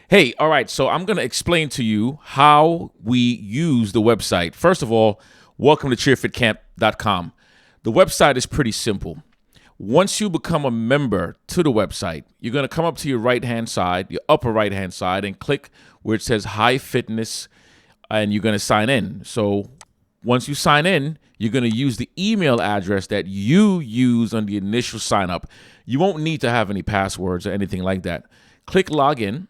Hey, all right, so I'm going to explain to you how we use the website. First of all, welcome to cheerfitcamp.com. The website is pretty simple. Once you become a member to the website, you're going to come up to your right-hand side, your upper right-hand side, and click where it says High Fitness, and you're going to sign in. So once you sign in, you're going to use the email address that you use on the initial sign up. You won't need to have any passwords or anything like that. Click Login,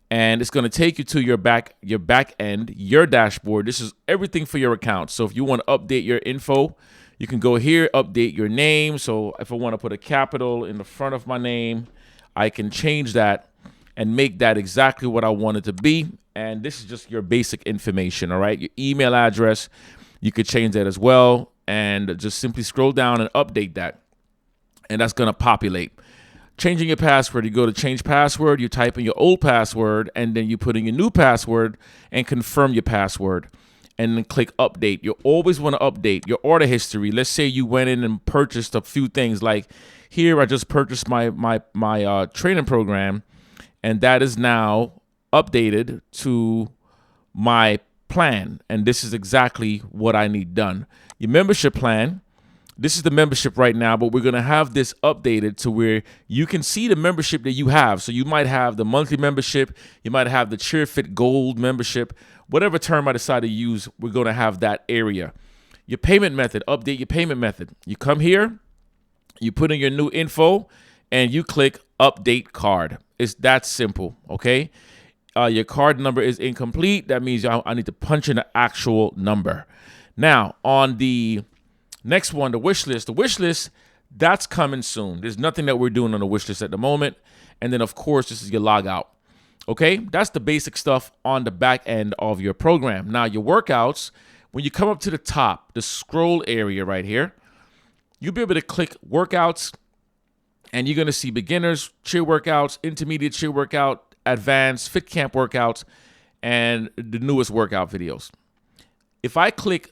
and it's going to take you to your back end, your dashboard. This is everything for your account. So if you want to update your info, you can go here, update your name. So if I want to put a capital in the front of my name, I can change that and make that exactly what I want it to be. And this is just your basic information, all right? Your email address, you could change that as well. And just simply scroll down and update that. And that's going to populate. Changing your password, you go to change password, you type in your old password, and then you put in your new password and confirm your password. And then click update. You always want to update your order history. Let's say you went in and purchased a few things, like here I just purchased my training program, and that is now updated to my plan. And this is exactly what I need done. Your membership plan. This is the membership right now, but we're going to have this updated to where you can see the membership that you have. So you might have the monthly membership. You might have the CheerFit Gold membership. Whatever term I decide to use, we're going to have that area. Your payment method, update your payment method. You come here, you put in your new info, and you click update card. It's that simple, okay? Your card number is incomplete. That means I need to punch in the actual number. Now, on the next one, the wish list. The wish list, that's coming soon. There's nothing that we're doing on the wish list at the moment. And then, of course, this is your log out. Okay, that's the basic stuff on the back end of your program. Now, your workouts, when you come up to the top, the scroll area right here, you'll be able to click workouts, and you're going to see beginners, cheer workouts, intermediate cheer workout, advanced, fit camp workouts, and the newest workout videos. If I click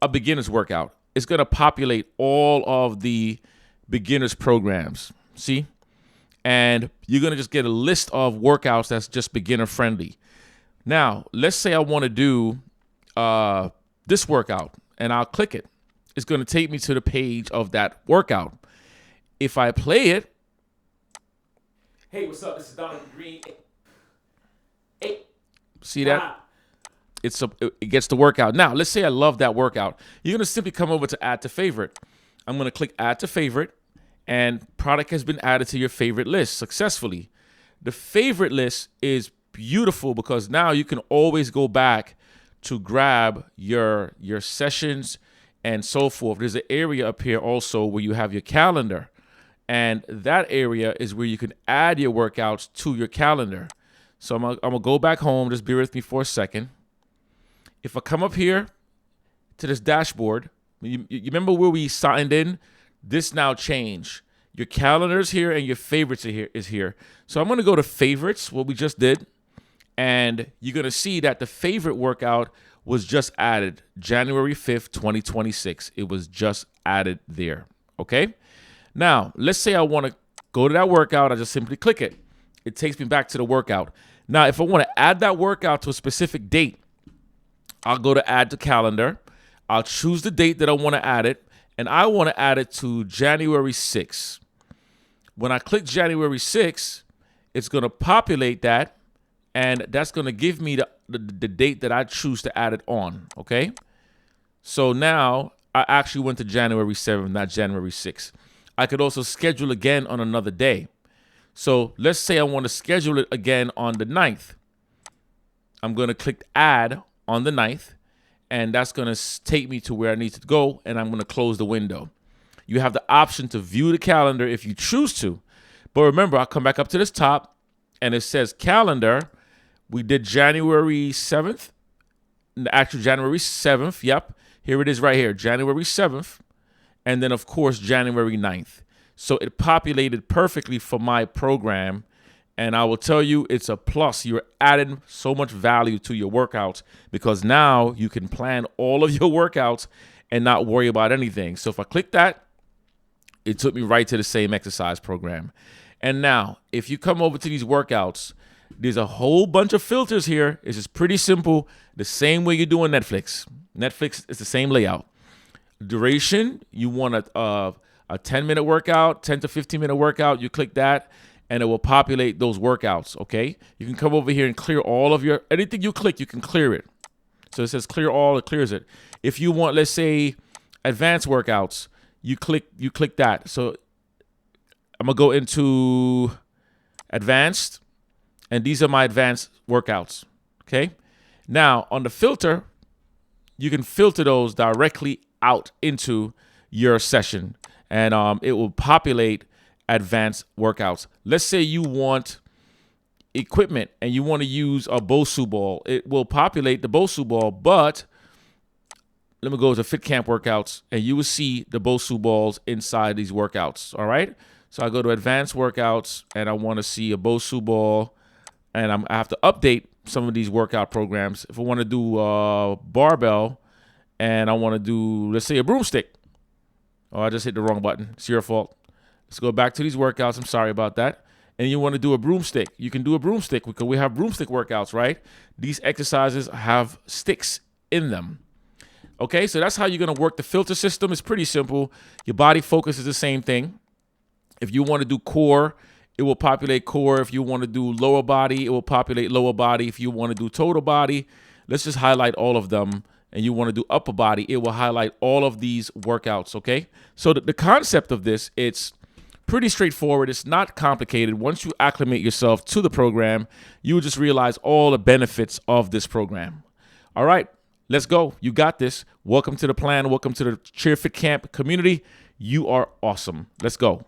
a beginner's workout, it's going to populate all of the beginners programs. See? And you're going to just get a list of workouts that's just beginner friendly. Now, let's say I want to do this workout, and I'll click it. It's going to take me to the page of that workout. If I play it. Hey, what's up? This is Donovan Green. Hey. See that? It gets the workout. Now, let's say I love that workout. You're going to simply come over to add to favorite. I'm going to click add to favorite, and product has been added to your favorite list successfully. The favorite list is beautiful because now you can always go back to grab your sessions and so forth. There's an area up here also where you have your calendar, and that area is where you can add your workouts to your calendar. So I'm gonna go back home. Just bear with me for a second. If I come up here to this dashboard, you remember where we signed in? This now changed. Your calendar's here and your favorites is here. So I'm going to go to favorites, what we just did, and you're going to see that the favorite workout was just added January 5th, 2026. It was just added there, okay? Now, let's say I want to go to that workout. I just simply click it. It takes me back to the workout. Now, if I want to add that workout to a specific date, I'll go to add to calendar. I'll choose the date that I want to add it, and I want to add it to January 6th. When I click January 6th, it's going to populate that, and that's going to give me the date that I choose to add it on, okay? So now I actually went to January 7th, not January 6th. I could also schedule again on another day. So let's say I want to schedule it again on the 9th. I'm going to click add on the 9th, and that's going to take me to where I need to go, and I'm going to close the window. You have the option to view the calendar if you choose to. But remember, I'll come back up to this top, and it says calendar. We did January 7th. Actually, January 7th. Yep. Here it is right here, January 7th. And then, of course, January 9th. So it populated perfectly for my program. And I will tell you, it's a plus. You're adding so much value to your workouts because now you can plan all of your workouts and not worry about anything. So if I click that, it took me right to the same exercise program. And now, if you come over to these workouts, There's a whole bunch of filters here. It's just pretty simple. The same way you do on Netflix. Netflix is the same layout. Duration, you want a 10-minute workout, 10 to 15-minute workout. You click that, and it will populate those workouts, okay? You can come over here and clear all of your, anything you click, you can clear it. So it says clear all, it clears it. If you want, let's say, advanced workouts, you click that. So I'm gonna go into advanced, and these are my advanced workouts, okay? Now, on the filter, you can filter those directly out into your session, and it will populate advanced workouts. Let's say you want equipment and you want to use a BOSU ball. It will populate the BOSU ball, but let me go to FitCamp workouts, and you will see the BOSU balls inside these workouts, all right? So I go to advanced workouts, and I want to see a BOSU ball, and I have to update some of these workout programs. If I want to do barbell, and I want to do, let's say, a broomstick. Oh, I just hit the wrong button. It's your fault. Let's go back to these workouts. I'm sorry about that. And you want to do a broomstick. You can do a broomstick because we have broomstick workouts, right? These exercises have sticks in them. Okay, so that's how you're going to work the filter system. It's pretty simple. Your body focus is the same thing. If you want to do core, it will populate core. If you want to do lower body, it will populate lower body. If you want to do total body, let's just highlight all of them. And you want to do upper body, it will highlight all of these workouts, okay? So the concept of this, it's pretty straightforward. It's not complicated. Once you acclimate yourself to the program, you will just realize all the benefits of this program. All right, let's go. You got this. Welcome to the plan. Welcome to the Cheer Fit Camp community. You are awesome. Let's go.